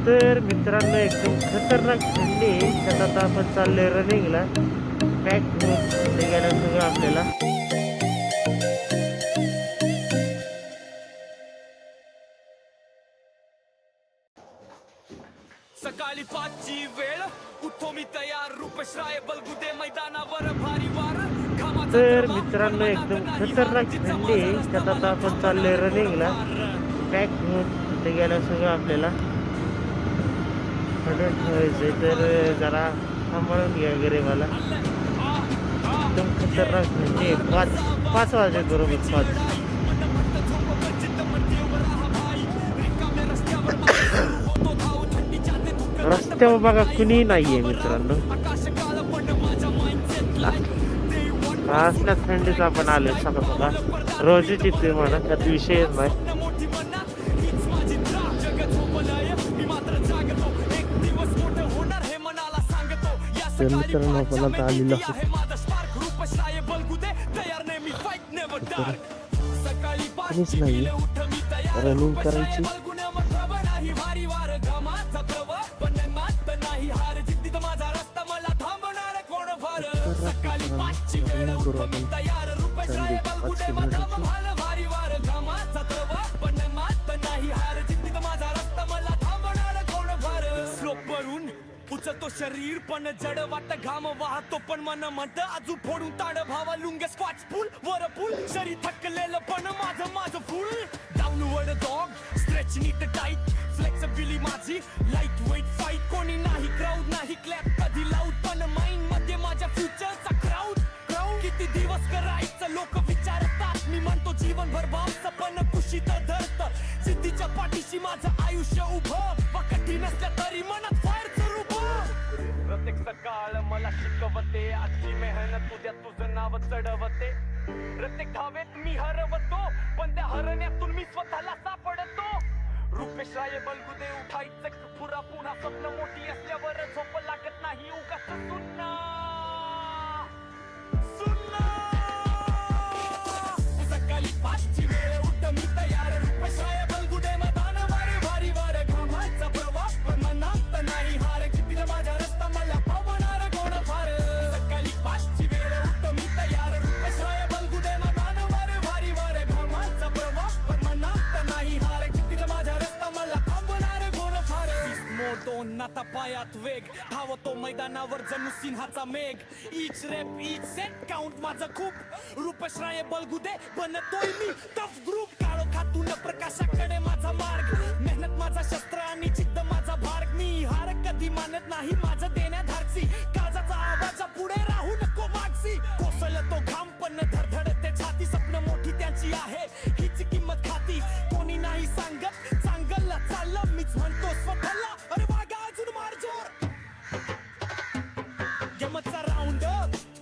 तर मित्रांनो एकदम खतरनाक थंडी आहे. त्यात आता आपण चाललोय रनिंगला. पॅक होऊन निघायला सगळं आपल्याला. सकाळी 5ची वेळ उठो मी तयार रूपश्राय बलगुदे मैदानावर भारी वार. तर मित्रांनो एकदम खतरनाक थंडी आहे. त्यात आता आपण चाललोय रनिंगला. पॅक होऊन निघायला सगळं आपल्याला. हडून ठेवायचंय तर जरा सांभाळून घ्या गरीबाला. एकदम खतरनाक थंडी आहे. 5 वाजले बरोबर 5. रस्त्यावर बघा कुणी नाहीये मित्रांनो. असल्या थंडीच आपण आलोय सकाळ सकाळ. रोजच येते म्हणा, त्यात विषयच नाही. तर मित्रांनो आपण आता आलेलो कोणीच नाही. रनिंग करायची. उचलतो शरीर पण जड वाट घाम वाहतो पण मन म्हणत आजू फोडून ताड भावा लुंगे स्क्वॉच पूल वर पूल शरीर थकलेलं पण माझं फुल डाऊनवर्ड डॉग स्ट्रेच नीट टाईट फ्लेक्सिबिली माझी लाईट वेट फाईट कोणी नाही क्राऊड नाही क्लॅप कधी लाऊड पण माइंड मध्ये माझ्या फ्युचरचा क्राऊड किती दिवस करायचं लोक विचारतात मी म्हणतो जीवनभर भावचं पण कुशीत धरत सिद्धीच्या पाठीशी माझं आयुष्य उभं वा कठीण असल्या तरी मनात फायरचं रूप. प्रत्येक सकाळ मला शिकवते आजची मेहनत उद्या तुझं नाव चढवते. प्रत्येक धावेत मी हरवतो पण त्या हरण्यातून मी स्वतःला सापडतो. रूपेशाय बलगुदे उठायचं पुरा पुन्हा स्वप्न मोठी असल्यावर झोप लागत नाही उगाच सुन्ना सकाळी 5ची वेळ उठ मी तयार रूपेशाय बलगुदे मैदान वारे भारी वार घामाचा प्रवास पण मनात नाही हार किती माझा रस्ता मला पावणार कोण फार. सकाळी 5ची वेळ उठ मी तयार रूपेशाय बलगुदे मैदान वारे भारी वार घामाचा प्रवास पण मनात नाही हार किती माझा रस्ता मला पावणार कोण फार. मोठो नाता पायात वेग धावतो मैदानावर जणू सिंहाचा मेघ. इच रेप इच सेट काउंट माझं खूप रूपश्राय बलगुदे बनतोय मी टफ ग्रुप. काळो खातून प्रकाशाकडे माझा मार्ग मेहनत माझा शस्त्र आणि जिद्द माझा भार्ग. मी हार कधी मानत नाही माझं देण्या धाडसी काळजाचा आवाजा पुढे राहू नको मागसी. कोसळतो घाम पण धडधडते छाती स्वप्न मोठी त्यांची आहे हीच किंमत खाती. कोणी नाही सांगत चांगलं चाललं मीच म्हणतो स्वतःला अरे वागा अजून मार जोर. गेमचा राऊंड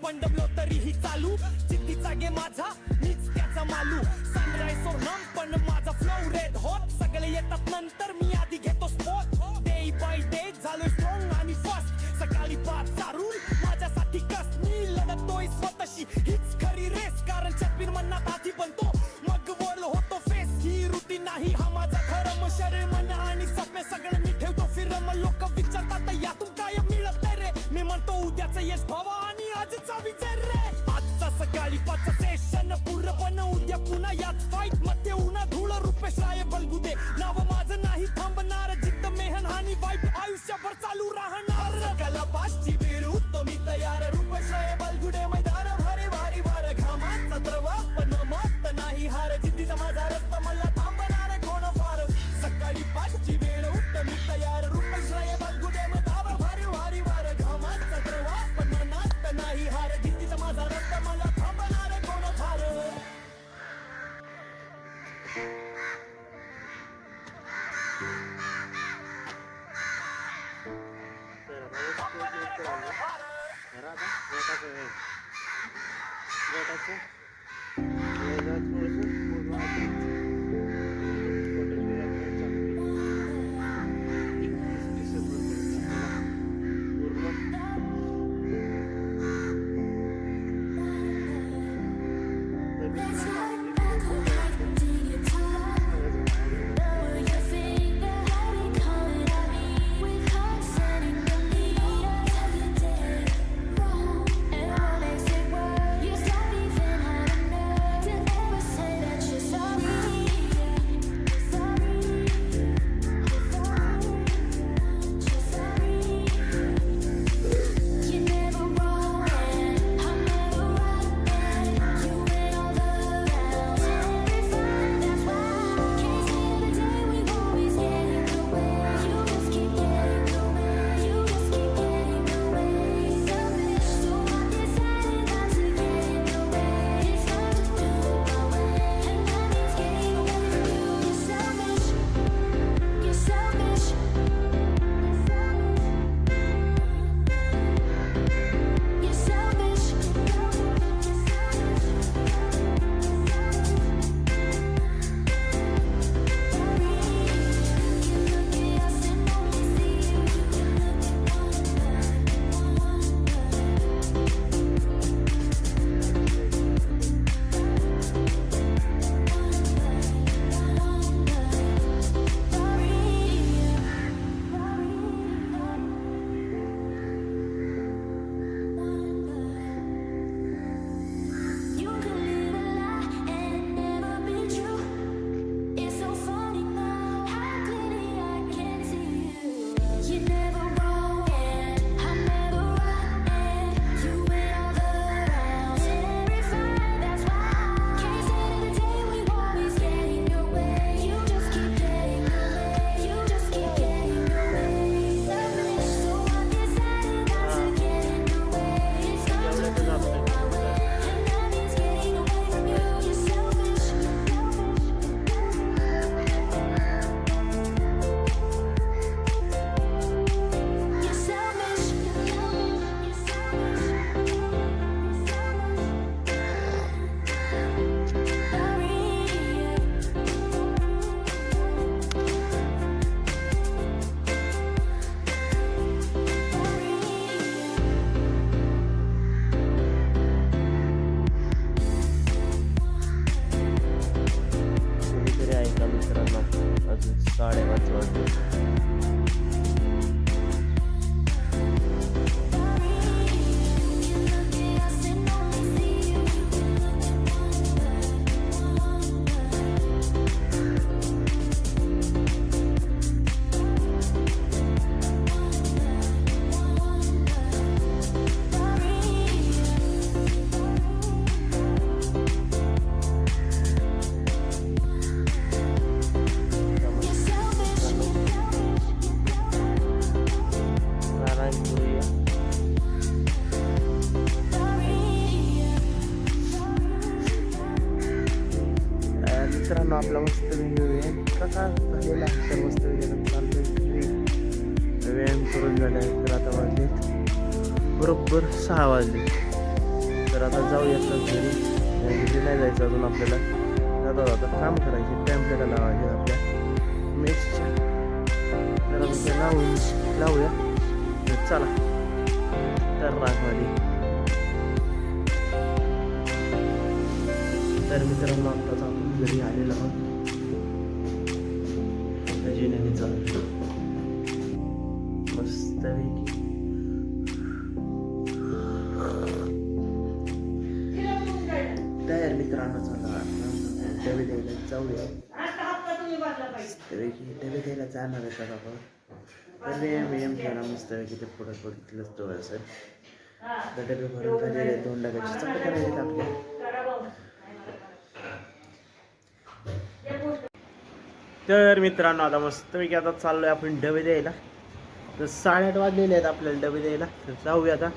पण दबलो तरीही चालू जिद्दीचा गे माझा मीच त्याचा मालू. सनराईज सोडणार पण माझा फ्लो रेड हॉट सगळे येतात नंतर मी आधी घेतो स्पॉट. डे बाय डे झालोय स्ट्रॉंग आणि फास्ट सकाळी 5 चारून माझ्यासाठी कस मी लढतोय स्वतःशी हीच खरी रेस कारण चॅम्पियन मनात आधी बनतो मग वर होतो फेस. ही रुटीन नाही हा माझा धर्म शरीर मन आणि स्वप्न सगळं मी ठेवतो फिरम. लोक विचारतात यातून काय मिळत रे मी म्हणतो उद्याचं यश भावा आणि आजचा विचार रे. आजचा सकाळी 5 सेशन पूर्ण पण उद्या पुन्हा यात फाईट मध्ये उन्हा धूळ रूपेशाय बलगुदे नाव माझं नाही थांबणार जिद्द मेहन हानी वाईट आयुष्यभर चालू राहणार. सकाळला 5ची वेळ उठतो मी तयार रूपेशाय बलगुदे मैदान भारी भारी वार घामाचा प्रवास पण मत नाही हार जिद्दीचा माझा रस्ता मला थांबणार कोण फार. सकाळी 5ची वेळ उठतो मी तयार रूपेशाय बलगुदे मैदान भारी भारी वार घामाचा प्रवास पण मनात नाही हार जिद्दीचा माझा रस्ता मला थांबणार कोण फार. 5 वाजले. मित्रांनो आपला मस्त प्रकार झालेला आहे. तर मस्त चालतोय व्यायाम करून झाला आहे. तर आता वाजले बरोबर 6 वाजले. तर आता जाऊयात घरी. घरी नाही जायचं अजून आपल्याला. जाता काम करायचे टॅम्पलेटला लावायचे आपल्या मेसच्या. तर आता लावूया. चला तर रागवाडी. तर मित्रांनो आत्ताच आपण घरी आलेलो आहोत. जेणे चालतो मस्त तयार. मित्रांनो चला डबे द्यायला जाऊया. डबे द्यायला जाणार आहे तर आपण. तर व्यायाम केला मस्तपैकी. ते पुढं बघितलंच तो असेल. तर डबे भरून झालेले 2 डब्याची चपाती करायची आपल्या. तर मित्रांनो आता मस्तपैकी आता चाललोय आपण डबे द्यायला. तर 8:30 वाजलेले आहेत आपल्याला डबे द्यायला. तर जाऊया आता.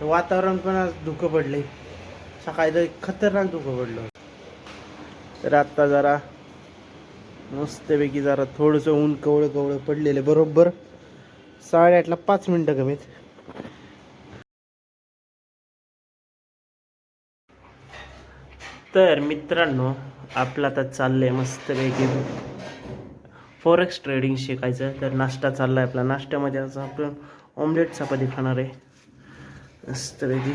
वातावरण पण आज धुकं पडलंय. सकाळी तर खतरनाक धुकं पडलं. तर आत्ता जरा मस्तपैकी जरा थोडंसं ऊन कवळं पडलेलं. बरोबर 8:30ला 5 मिनटं कमीत. तर मित्रांनो आपलं आता चाललंय मस्तपैकी फॉरेक्स ट्रेडिंग शिकायचं. तर नाश्ता चालला आहे आपला. नाश्त्यामध्ये आज आपण ऑमलेट चपाती खाणार आहे मस्तपैकी.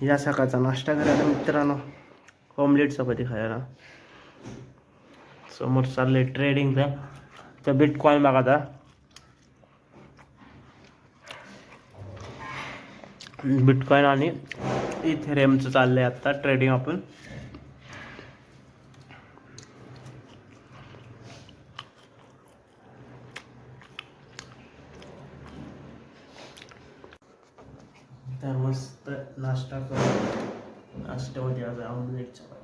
या सकाळचा नाश्ता करायला मित्रांनो ऑमलेट चपाती खायला. समोर चाललंय ट्रेडिंगचा. तर बिटकॉइन बघा आता. बिटकॉइन आणि इथेरियमचं चाललंय आता ट्रेडिंग आपण. तर मस्त नाश्ता करू. नाश्त्यामध्ये आज ऑमलेट चपाती.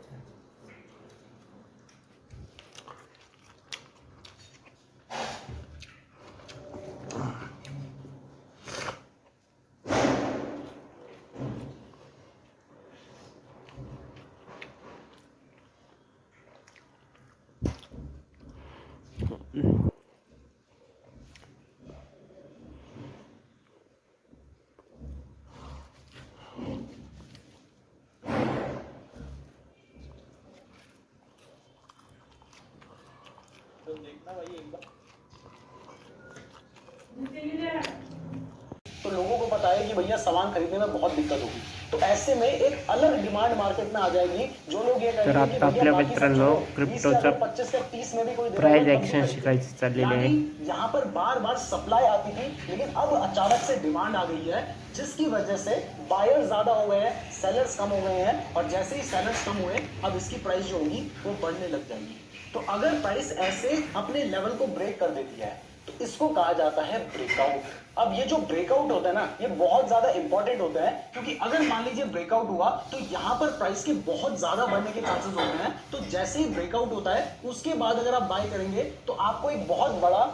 तो लोगों को पता है कि भैया सामान खरीदने में बहुत दिक्कत होगी. तो ऐसे में एक अलग डिमांड मार्केट में आ जाएगी. जो लोग ये तर आता आपल्या मित्रांनो क्रिप्टोचा 25 से 30 में भी कोई प्राइस एक्शन शिकायची चाललेली आहे. यहाँ पर बार बार सप्लाई आती थी, लेकिन अब अचानक से डिमांड आ गई है, जिसकी वजह से बायर्स ज्यादा हो गए हैं, सेलर्स कम हो गए हैं. और जैसे ही सेलर्स कम हुए अब इसकी प्राइस जो होगी वो बढ़ने लग जाएगी. तो अगर प्राइस ऐसे अपने लेवल को ब्रेक कर देती है तो इसको कहा जाता है ब्रेकआउट. अब ये जो ब्रेकआउट होता है ना, ये बहुत ज्यादा इंपॉर्टेंट होता है, क्योंकि अगर मान लीजिए ब्रेकआउट हुआ तो यहाँ पर प्राइस के बहुत ज्यादा बढ़ने के चांसेस होते हैं. तो जैसे ही ब्रेकआउट होता है उसके बाद अगर आप बाय करेंगे तो आपको एक बहुत बड़ा